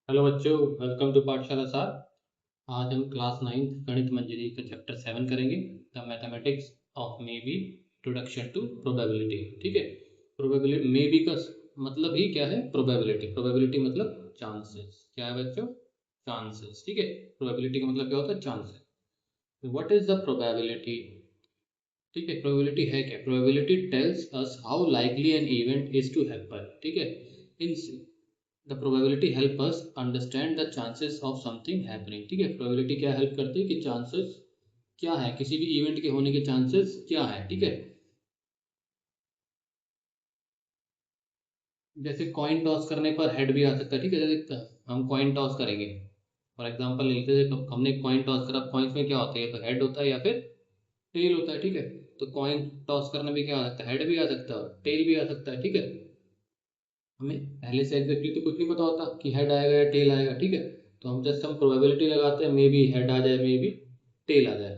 Hello बच्चों, welcome to पाठशाला सार। आज हम क्लास 9 गणित मंजरी का चैप्टर 7 करेंगे, the mathematics of maybe, introduction to probability. ठीक है। प्रोबेबिलिटी मे बी का मतलब ही क्या है? प्रोबेबिलिटी। प्रोबेबिलिटी मतलब चांसेस। क्या है बच्चों? चांसेस। ठीक है। प्रोबेबिलिटी का मतलब क्या होता है? Chances. What is the probability? ठीक है। प्रोबेबिलिटी है क्या? Probability tells us how likely an event is to happen. ठीक है। In the probability help us understand the chances of something happening. ठीक है। प्रोबेबिलिटी क्या हेल्प करती है कि चांसेस क्या है, किसी भी इवेंट के होने के चांसेस क्या है। ठीक है। जैसे कॉइन टॉस करने पर हेड भी आ सकता है। ठीक है। जैसे हम कॉइन टॉस करेंगे, फॉर एग्जांपल लेते हैं, हमने कॉइन टॉस करा, कॉइन्स में क्या होता है? तो हेड होता है या फिर टेल होता है। ठीक है। तो कॉइन टॉस करने में क्या आ सकता है? हेड भी आ सकता है और टेल भी आ सकता है। ठीक है। हमें पहले से एग्जैक्टली तो कुछ नहीं पता होता कि हेड आएगा या टेल आएगा। ठीक है। तो हम जस्ट हम प्रोबेबिलिटी लगाते हैं, मे बी हेड आ जाए, मे बी टेल आ जाए।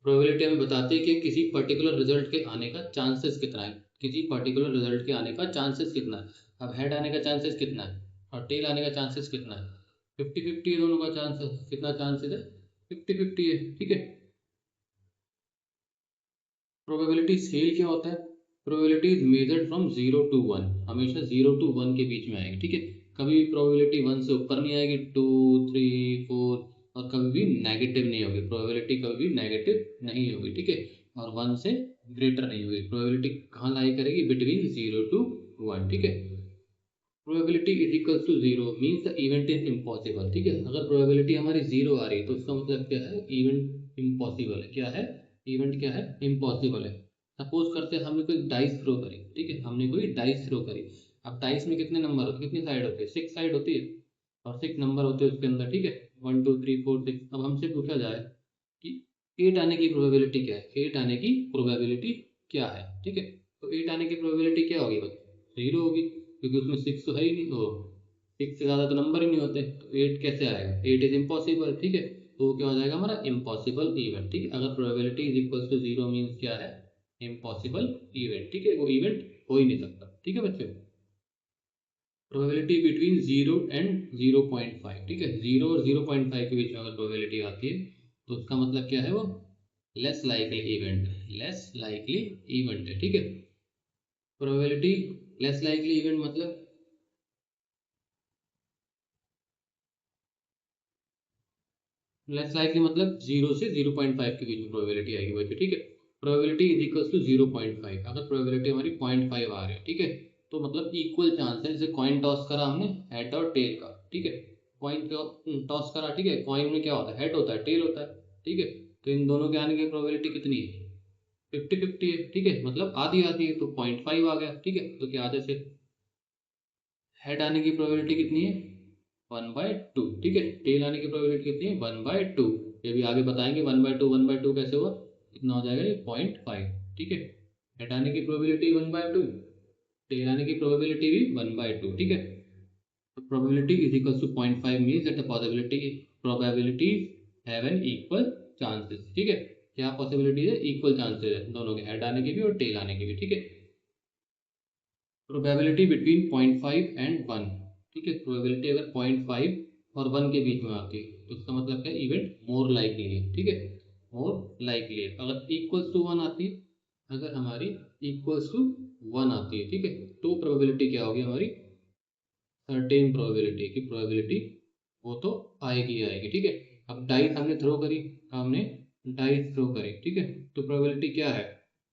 प्रोबेबिलिटी हमें बताती है कि किसी पर्टिकुलर रिजल्ट के आने का चांसेस कितना है, किसी पर्टिकुलर रिजल्ट के आने का चांसेस कितना है। अब हेड आने का चांसेस कितना है और टेल आने का चांसेस कितना है? 50-50 है दोनों का चांसेस। कितना चांसेस है? 50-50 है। ठीक है। प्रोबेबिलिटी स्केल क्या होता है? Probability is measured from 0 to 1। हमेशा 0 to 1 के बीच में आएगी। ठीक है। कभी भी प्रोबेबिलिटी 1 से ऊपर नहीं आएगी, 2, 3, 4, और कभी भी नेगेटिव नहीं होगी। प्रोबेबिलिटी कभी भी नेगेटिव नहीं होगी। ठीक है। और 1 से ग्रेटर नहीं होगी। प्रोबेबिलिटी कहाँ लाई करेगी? Between 0 to 1। ठीक है। Probability is equal to zero means the event is impossible. ठीक है। अगर प्रोबेबिलिटी हमारी जीरो आ रही है तो इसका मतलब क्या है? इवेंट इम्पॉसिबल है। क्या है? इवेंट क्या है? इम्पॉसिबल है। सपोज करते हैं हमने कोई डाइस थ्रो करी। ठीक है। हमने कोई डाइस थ्रो करी। अब डाइस में कितने नंबर होते हैं? कितनी साइड होती है? 6 साइड होती है और 6 नंबर होते हैं उसके अंदर। ठीक है। 1, 2, 3, 4, 6। अब हमसे पूछा जाए कि 8 आने की प्रोबेबिलिटी क्या है? 8 आने की प्रोबेबिलिटी क्या है? ठीक है। तो 8 आने की प्रोबेबिलिटी क्या होगी बच्चों? जीरो होगी, क्योंकि उसमें 6 तो है ही नहीं। वो 6 से ज़्यादा तो नंबर ही नहीं होते, तो 8 कैसे आएगा? 8 इज इम्पॉसिबल। ठीक है। तो वो क्या हो जाएगा हमारा? Impossible event. ठीक है। अगर probability is equal to zero means क्या है? Impossible event. ठीक है। वो इवेंट हो ही नहीं सकता। ठीक है बच्चों। Probability between 0 and 0.5। ठीक है। 0 और 0.5 के बीच में अगर प्रोबेबिलिटी आती है तो उसका मतलब क्या है? वो लेस लाइकली इवेंट है। लेस लाइकली इवेंट है। ठीक है। प्रोबेबिलिटी लेस लाइकली इवेंट मतलब लेस लाइकली मतलब 0 से 0.5 के बीच में प्रोबेबिलिटी आएगी बच्चों। ठीक है। Probability is equal to 0.5। अगर प्रोबेबिलिटी हमारी 0.5 आ रही है, ठीक है, तो मतलब इक्वल चांस है। जैसे कॉइन टॉस करा हमने हेड और टेल का। ठीक है। कॉइन टॉस करा। ठीक है। कॉइन में क्या होता है? हेड होता है, टेल होता है। ठीक है। तो इन दोनों के आने की प्रोबेबिलिटी कितनी है? 50-50 है। ठीक है। मतलब आधी आधी है, तो 0.5 आ गया। ठीक है। तो क्या आधे से हेड आने की प्रोबेबिलिटी कितनी है? 1/2। ठीक है। टेल आने की प्रोबेबिलिटी कितनी है? 1/2। ये भी आगे बताएंगे 1/2 कैसे हुआ। कितना हो जाएगा ये? 0.5। ठीक है। हेड आने की प्रोबेबिलिटी 1/2, टेल आने की प्रोबेबिलिटी भी 1/2। ठीक है। तो probability is equal to 0.5 means that the possibility probabilities have an equal chances. ठीक है। क्या पॉसिबिलिटी है? इक्वल चांसेस है दोनों के, हेड आने की भी और टेल आने की भी। ठीक है। Probability between 0.5 and 1। ठीक है। प्रोबेबिलिटी अगर 0.5 और 1 के बीच में आती है तो उसका मतलब क्या? इवेंट मोर लाइकली है। ठीक है। मोर लाइकली है। अगर इक्वल्स टू 1 आती है, अगर हमारी इक्वल्स टू 1 आती है, ठीक है, तो प्रोबेबिलिटी क्या होगी हमारी? सर्टेन प्रोबेबिलिटी की प्रोबेबिलिटी वो तो आएगी ही आएगी। ठीक है। अब डाइस हमने थ्रो करी, हमने डाइस थ्रो करी। ठीक है। तो प्रोबेबिलिटी क्या है?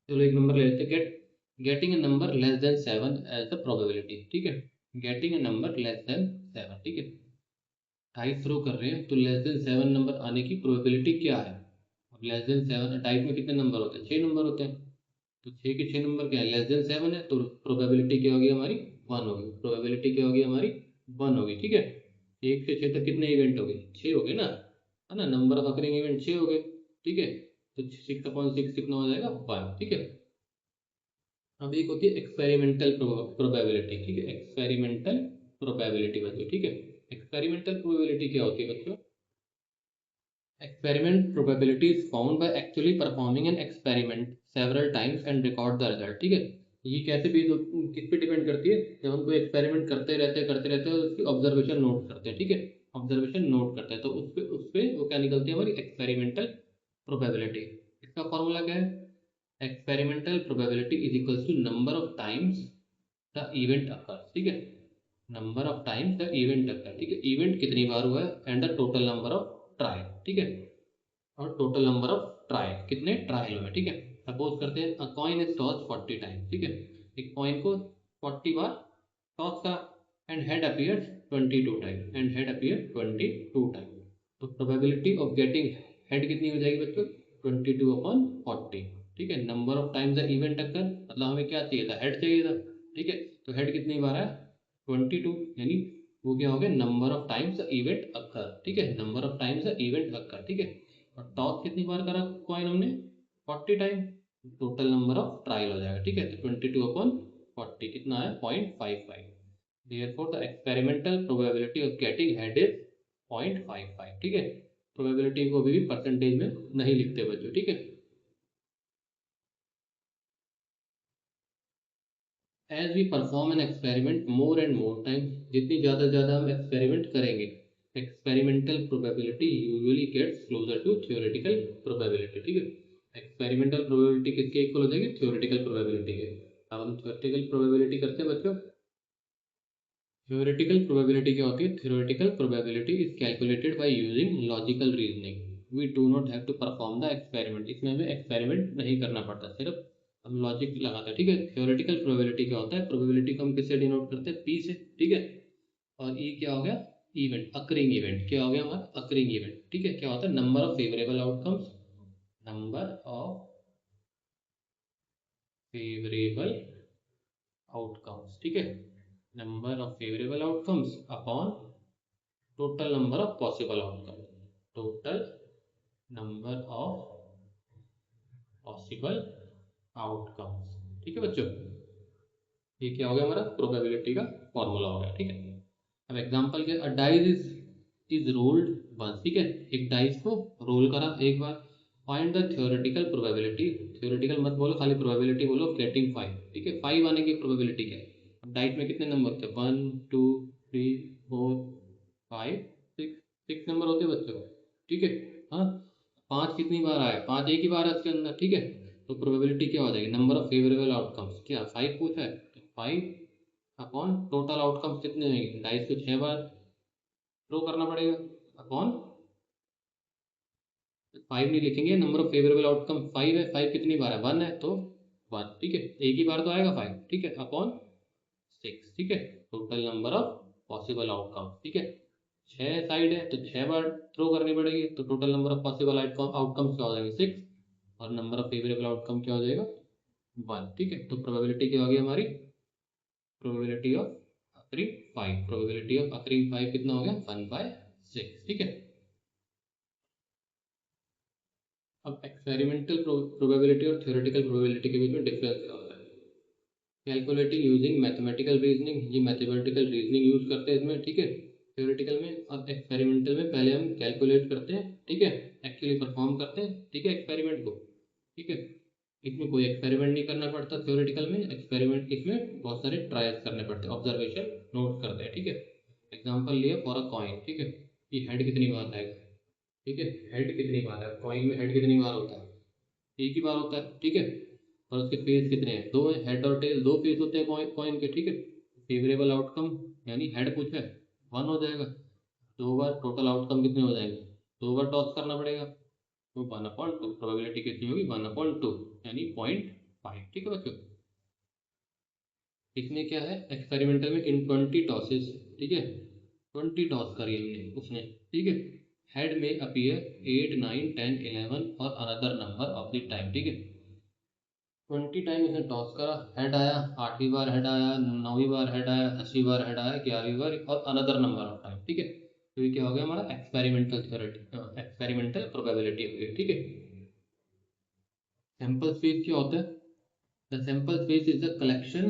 चलो एक नंबर ले लेते हैं। Getting a number less than 7 as the probability. ठीक है। Getting a number less than 7। ठीक है। डाइस थ्रो कर रहे हैं तो लेस देन 7 नंबर आने की प्रोबेबिलिटी क्या है? अब लेस देन 7, डाइस में कितने नंबर होते हैं? 6 नंबर होते हैं। तो 6 के 6 नंबर क्या है? लेस देन 7 है, तो प्रोबेबिलिटी क्या होगी हमारी? 1 होगी। प्रोबेबिलिटी क्या होगी हमारी? 1 होगी। ठीक है। 1 से 6 तक कितने इवेंट हो गए? 6 हो गए ना, है ना? नंबर ऑफ अकरिंग इवेंट 6 हो गए। ठीक है। तो 6/6 कितना हो जाएगा? 1। ठीक है। अब एक होती है एक्सपेरिमेंटल प्रोबेबिलिटी। ठीक है। एक्सपेरिमेंटल प्रोबेबिलिटी बच्चों। ठीक है। एक्सपेरिमेंटल प्रोबेबिलिटी क्या होती है बच्चों? Experiment probability is found by actually performing an experiment several times and record the result। ठीक है। ये कैसे बेस किस पे डिपेंड करती है, जब हम कोई एक्सपेरिमेंट करते रहते हैं उसकी ऑब्जर्वेशन नोट करते हैं, ठीक है, ऑब्जर्वेशन नोट करते हैं, तो उस पे वो क्या निकलती है हमारी एक्सपेरिमेंटल प्रोबेबिलिटी। इसका फॉर्मूला क्या है, experimental probability is equals to number of times the event occur, ठीक है, number of times the event occur, ठीक है, इवेंट कितनी बार हुआ है and the total number of trial, ठीक है, और टोटल नंबर ऑफ ट्रायल, कितने ट्रायल हुए, ठीक है। सपोज करते हैं a coin is toss 40 time, ठीक है, एक कॉइन को 40 बार टॉस करा and head appear 22 time, and head appear 22 time, तो प्रोबेबिलिटी ऑफ गेटिंग हेड कितनी हो जाएगी बच्चों, 22/40, ठीक है। Number of times the event अकर, मतलब हमें क्या चाहिए था, हेड चाहिए था, ठीक है, तो हेड कितनी बार है 22, यानी वो क्या हो गया, number of times the event occur, ठीक है, number of times the event occur, ठीक है। और टॉस कितनी बार करा कॉइन हमने, 40 time, total number of trial हो जाएगा, ठीक है, तो 22/40 कितना है 0.55, therefore the experimental probability of getting head is 0.55, ठीक है। प्रोबेबिलिटी को अभी भी परसेंटेज में नहीं लिखते बच्चों, ठीक है। As we perform an experiment more and more time, जितनी ज़्यादा हम एक्सपेरिमेंट करेंगे, experimental probability usually gets closer to theoretical probability, ठीक है। एक्सपेरिमेंटल प्रोबेबिलिटी किसके इक्वल हो जाएगी, थ्योरेटिकल प्रोबेबिलिटी के। अब हम थ्योरेटिकल प्रोबेबिलिटी करते हैं बच्चों। थ्योरेटिकल प्रोबेबिलिटी क्या होती है, theoretical probability is calculated by using logical reasoning, we do not have to perform the experiment, इसमें हमें एक्सपेरिमेंट नहीं करना पड़ता, सिर्फ हम लॉजिक लगाते हैं, ठीक है। थ्योरेटिकल प्रोबेबिलिटी क्या होता है, प्रोबेबिलिटी को हम किससे डिनोट करते हैं, पी से, ठीक है। और ई क्या हो गया, इवेंट, अकरिंग इवेंट, क्या हो गया हमारा अकरिंग इवेंट, ठीक है। क्या होता है, number of favourable outcomes, number of favourable outcomes, ठीक है, number of favourable outcomes upon total number of possible outcome, total number of possible outcomes, ठीक है बच्चों। ये क्या हो गया हमारा प्रोबेबिलिटी का फॉर्मूला हो गया, ठीक है। अब एग्जांपल के, a dice is rolled once, ठीक है, एक डाइस को रोल करा एक बार, find the theoretical probability, theoretical मत बोलो, खाली प्रोबेबिलिटी बोलो, गेटिंग 5, ठीक है, 5 आने की प्रोबेबिलिटी क्या है। अब डाइस में कितने नंबर थे, 1 2 3 4 5 6, 6 नंबर होते हैं बच्चों, ठीक है। हाँ, 5 कितनी बार आया, 5 एक ही बार है इसके अंदर, ठीक है। तो प्रोबेबिलिटी क्या हो जाएगी, नंबर ऑफ फेवरेबल आउटकम्स, क्या 5 पूछा है, 5 अपॉन टोटल आउटकम्स कितने होंगे, डाइस को 6 बार थ्रो करना पड़ेगा, अपॉन 5 नहीं लिखेंगे, नंबर ऑफ फेवरेबल आउटकम 5 है, 5 कितनी बार है, 1 है, तो 1, ठीक है, एक ही बार तो आएगा 5, ठीक है, अपॉन 6, ठीक है, total number of possible outcome, ठीक है। 6 साइड है तो 6 बार थ्रो करनी पड़ेगी, तो total number of possible outcomes क्या हो जाएंगे 6, और नंबर ऑफ फेवरेबल आउटकम क्या हो जाएगा 1, ठीक है। तो प्रोबेबिलिटी क्या होगी हमारी, probability of occurring 5, probability of occurring 5 कितना हो गया 1/6, ठीक है। अब एक्सपेरिमेंटल प्रोबेबिलिटी और थ्योरेटिकल प्रोबेबिलिटी के बीच में डिफरेंस क्या होता है, कैलकुलेटिंग यूजिंग मैथमेटिकल रीजनिंग, ये मैथमेटिकल रीजनिंग यूज करते हैं इसमें, ठीक है, थ्योरेटिकल में। और एक्सपेरिमेंटल में पहले हम कैलकुलेट करते हैं, ठीक है, एक्चुअली परफॉर्म करते हैं, ठीक है, एक्सपेरिमेंट को, ठीक है। इसमें कोई एक्सपेरिमेंट नहीं करना पड़ता थ्योरेटिकल में, एक्सपेरिमेंट इसमें बहुत सारे ट्रायल्स करने पड़ते हैं, ऑब्जर्वेशन नोट करते हैं, ठीक है। एग्जाम्पल लिया फॉर अ कॉइन, ठीक है, कि हेड कितनी बार आएगा, ठीक है, हेड कितनी बार है, कॉइन में हेड कितनी बार होता है, एक ही बार होता है, ठीक है। और उसके फेस कितने हैं, दो हैं, हेड और टेल, दो फेस होते हैं कॉइन के, ठीक है। फेवरेबल आउटकम यानी हेड पूछा है 1 हो जाएगा, 2 बार टोटल आउटकम कितने हो जाएंगे, 2 बार टॉस करना पड़ेगा, तो 1/2, प्रोबेबिलिटी कितनी होगी 1/2, यानी 0.5, ठीक है बच्चों। इसमें क्या है, एक्सपेरिमेंटल में इन 20 टॉसेस, ठीक है, 20 टॉस करी हमने उसने, ठीक है, हेड में अपीयर 8 9 10 11 और another number of the time, ठीक है। 20 टाइम उसने टॉस करा, हेड आया, 8वीं बार हेड आया, 9वीं बार हेड आया, 10वीं बार हेड आया, 11वीं बार, और अनदर नंबर ऑफ टाइम, ठीक है। तो ये क्या हो गया हमारा एक्सपेरिमेंटल थ्योरेटी, एक्सपेरिमेंटल प्रोबेबिलिटी हो गई, ठीक है। सैंपल स्पेस क्या होता है, the sample space is the collection,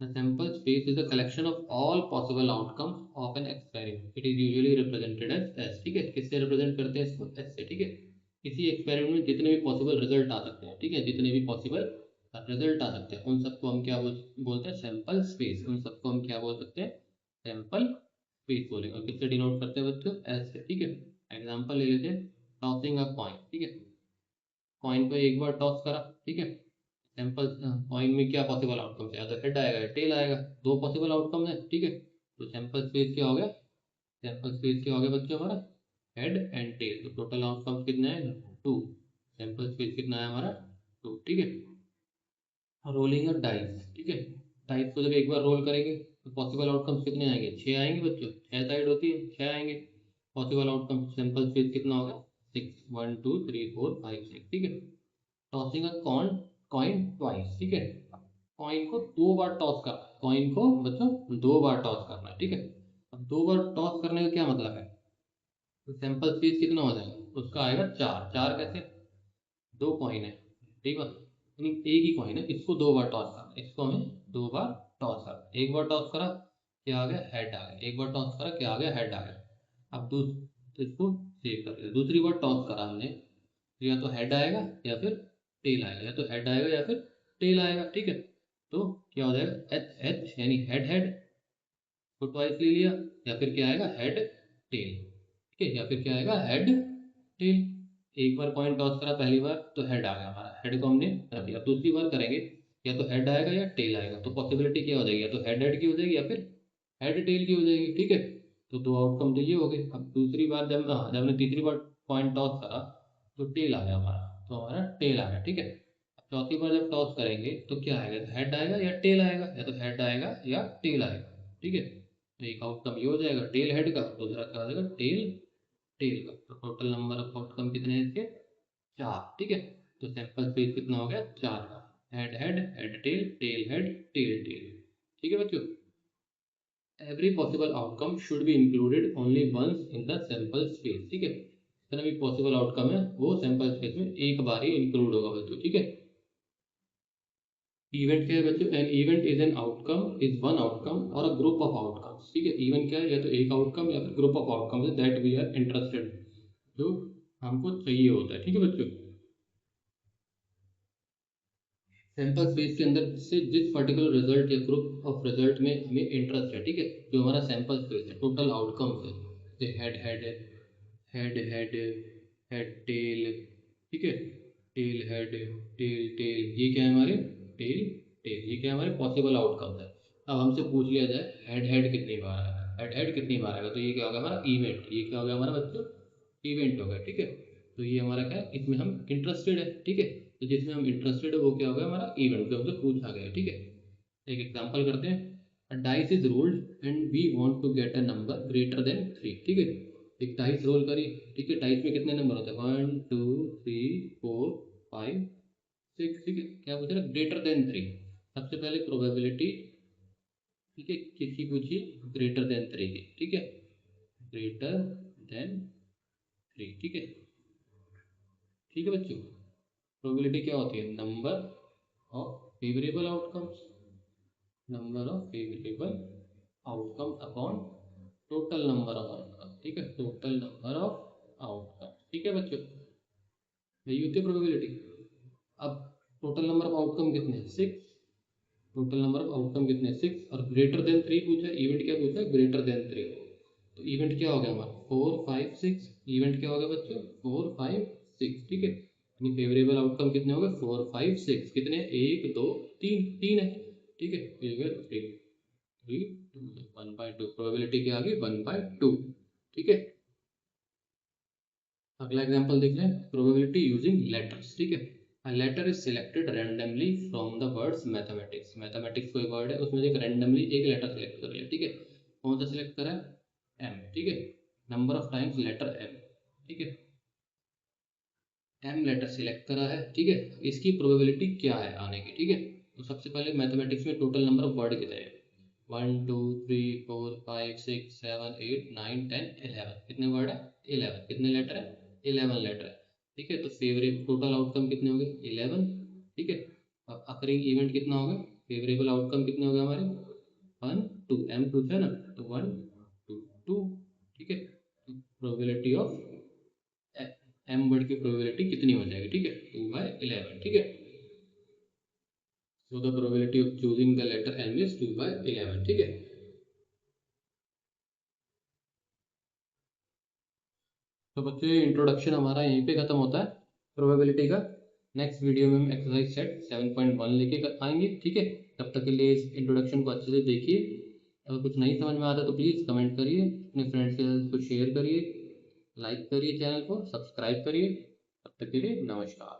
the sample space is a collection of all possible outcomes of an experiment. It is usually represented as S, ठीक है, किससे रिप्रेजेंट करते हैं इसको, S से, ठीक है। किसी एक्सपेरिमेंट में जितने भी पॉसिबल रिजल्ट आ सकते हैं, ठीक है, जितने भी पॉसिबल रिजल्ट आ सकते हैं, उन सबको हम क्या बोलते हैं, सैंपल स्पेस। उन सबको हम क्या बोल सकते हैं, सैंपल स्पेस बोलेंगे। और किससे डिनोट करते हैं बच्चों, एस से, ठीक है। एग्जांपल ले लेते हैं, टॉसिंग अ कॉइन, ठीक है। कॉइन को एक बार टॉस करा, ठीक है। सैंपल कॉइन में क्या पॉसिबल आउटकम है, या तो हेड आएगा या टेल आएगा, दो पॉसिबल आउटकम है, ठीक है। तो सैंपल स्पेस क्या हो गया, सैंपल स्पेस क्या हो गया बच्चों हमारा, हेड एंड टेल। तो टोटल आउटकम कितने हैं, टू। सैंपल स्पेस कितना है हमारा, टू, ठीक है। रोलिंग अ डाइस, ठीक है। डाइस को जब एक बार रोल करेंगे तो पॉसिबल आउटकम्स कितने आएंगे, छः आएंगे बच्चों, छः साइड होती है, छः आएंगे। पॉसिबल आउटकम सैंपल स्पेस कितना होगा, six, one two three four five six, ठीक है। टॉसिंग अ कॉइन ट्वाइस, ठीक है। कॉइन को दो बार टॉस करना है, कॉइन को बच्चों दो बार टॉस करना है, ठीक है। अब दो बार टॉस करने का क्या मतलब है, तो सैंपल स्पेस कितना हो जाएगा, उसका आएगा चार। चार कैसे, दो कॉइन है, ठीक है। यानी एक ही कॉइन है, इसको दो बार टॉस करना, इसको हमें दो बार टॉस करना। एक बार टॉस करा क्या आ गया, हेड आ गया। एक बार टॉस करा क्या आ गया, हेड आ गया। अब तो इसको सेव कर दिया। दूसरी बार टॉस करा हमने, तो या तो हेड आएगा या फिर टेल आएगा, या तो हेड आएगा या फिर टेल आएगा, ठीक है। तो क्या हो जाएगा, एच एच यानी हेड हेड को ट्वाइस ले लिया, या फिर क्या आएगा, हेड टेल, ठीक है। या फिर क्या आएगा, हेड टेल। एक बार कॉइन टॉस करा पहली बार तो हेड आ गया हमारा, हेड को हमने रख लिया। दूसरी बार करेंगे या तो हेड आएगा या टेल आएगा, तो पॉसिबिलिटी क्या हो जाएगी, या तो हेड हेड की हो जाएगी या फिर हेड टेल की हो जाएगी, ठीक है। तो दो आउटकम तो ये हो गए। अब दूसरी बार जब हमने तीसरी बार कॉइन टॉस करा तो टेल आ गया हमारा, तो हमारा टेल आ गया, ठीक है। चौथी बार जब टॉस करेंगे तो क्या आएगा, हेड आएगा या टेल आएगा, या तो हेड आएगा या टेल आएगा, ठीक है। तो एक आउटकम ये हो जाएगा टेल हेड का, दूसरा क्या हो जाएगा, टेल टेल का। तो टोटल नंबर ऑफ आउटकम कितने हैं इसके, चार, ठीक है। तो सैंपल स्पेस कितना हो गया, चार का। Head head, head tail head, tail tail, ठीक है बच्चों। Every possible outcome should be included only once in the sample space, ठीक है। जितना भी पॉसिबल आउटकम है वो सैंपल स्पेस में एक बार ही इंक्लूड होगा बच्चों, ठीक है। इवेंट क्या है बच्चों, N event is an outcome, is one outcome और अ ग्रुप ऑफ आउटकम्स, ठीक है। इवेंट क्या है, या तो एक आउटकम या फिर group of outcomes that we are interested, जो हमको चाहिए होता है, ठीक है बच्चों। सैंपल स्पेस के अंदर से जिस पर्टिकुलर रिजल्ट या ग्रुप ऑफ रिजल्ट में हमें इंटरेस्ट है, ठीक है, जो हमारा सैंपल स्पेस है, टोटल आउटकम्स है, जैसे head head head head head tell, ठीक है। टेल हेड, टेल टेल, ये क्या है हमारे, टेल टेल, ये क्या है हमारे पॉसिबल आउटकम्स है। अब हमसे पूछ लिया जाए हेड हेड कितनी बार आएगा, हेड हेड कितनी बार आएगा, तो ये क्या होगा हमारा इवेंट, ये क्या होगा हमारा बच्चों, इवेंट होगा, ठीक है। तो ये हमारा क्या है, इसमें हम इंटरेस्टेड है, ठीक है। तो जिसमें हम इंटरेस्टेड है वो क्या होगा हमारा इवेंट, जो हमसे पूछा गया है, ठीक है। एक एग्जांपल करते हैं, a dice is rolled and we want to get a number greater than three, ठीक है। एक डाइस रोल करी, ठीक है। डाइस में कितने नंबर होते हैं, one two three four five six, ठीक है। क्या पूछ रहा है, ग्रेटर देन थ्री। सबसे पहले प्रोबेबिलिटी, ठीक है, किसकी पूछी, ग्रेटर देन थ्री की, ठीक है। ग्रेटर देन थ्री, ठीक है, ठीक है बच्चों। प्रोबेबिलिटी क्या होती है, number of favourable outcomes, number of favourable outcome upon total number of outcome, ठीक है, टोटल नंबर ऑफ आउटकम, ठीक है बच्चों। यही होती है प्रोबेबिलिटी। अब टोटल नंबर ऑफ आउटकम कितने हैं, six. Total number of outcome कितने हैं, सिक्स। और ग्रेटर देन थ्री पूछा है, इवेंट क्या पूछा है, ग्रेटर देन थ्री। तो इवेंट क्या हो गया हमारा, फोर फाइव सिक्स। इवेंट क्या हो गया बच्चों, फोर फाइव सिक्स, ठीक है। यानी फेवरेबल आउटकम कितने हो गए, फोर फाइव सिक्स, कितने, एक दो तीन, तीन है, ठीक है। तो ये हो गया three, three two, one by two. Probability क्या आ गई, वन बाई टू, ठीक है। अगला एग्जांपल देख लें, प्रोबेबिलिटी यूजिंग लेटर्स, ठीक है। A letter is selected randomly from the words mathematics. Mathematics कोई वर्ड है, उसमें से एक रैंडमली एक लेटर सेलेक्ट कर लिया, ठीक है। कौन सा सेलेक्ट करा, एम, ठीक है। Number of times letter M, ठीक है। एम लेटर सिलेक्ट करा है, ठीक है। इसकी प्रोबेबिलिटी क्या है आने की, ठीक है। तो सबसे पहले मैथमेटिक्स में टोटल नंबर ऑफ वर्ड कितने हैं, one two three four five six seven eight nine ten eleven, कितने वर्ड है, इलेवन। कितने लेटर है, इलेवन लेटर है, ठीक है। तो फेवरेट टोटल आउटकम कितने हो गए, इलेवन, ठीक है। अब अकरिंग इवेंट कितना होगा, फेवरेबल आउटकम कितने हो गए हमारे, वन टू, एम पूछा है ना, तो वन टू टू, ठीक है। प्रोबेबिलिटी ऑफ एम वर्ड की प्रोबेबिलिटी कितनी हो जाएगी, ठीक है, टू बाई इलेवन, ठीक है। So the probability of choosing the letter M is 2/11। ठीक है, तो बच्चे इंट्रोडक्शन हमारा यहीं पे खत्म होता है प्रोबेबिलिटी का। नेक्स्ट वीडियो में हम एक्सरसाइज सेट 7.1 लेके आएंगे। ठीक है, तब तक के लिए इस इंट्रोडक्शन को अच्छे से देखिए। अगर कुछ नहीं समझ में आता तो प्लीज़ कमेंट करिए, अपने फ्रेंड्स के साथ इसको शेयर करिए, लाइक करिए, चैनल को सब्सक्राइब करिए। तब तक के लिए नमस्कार।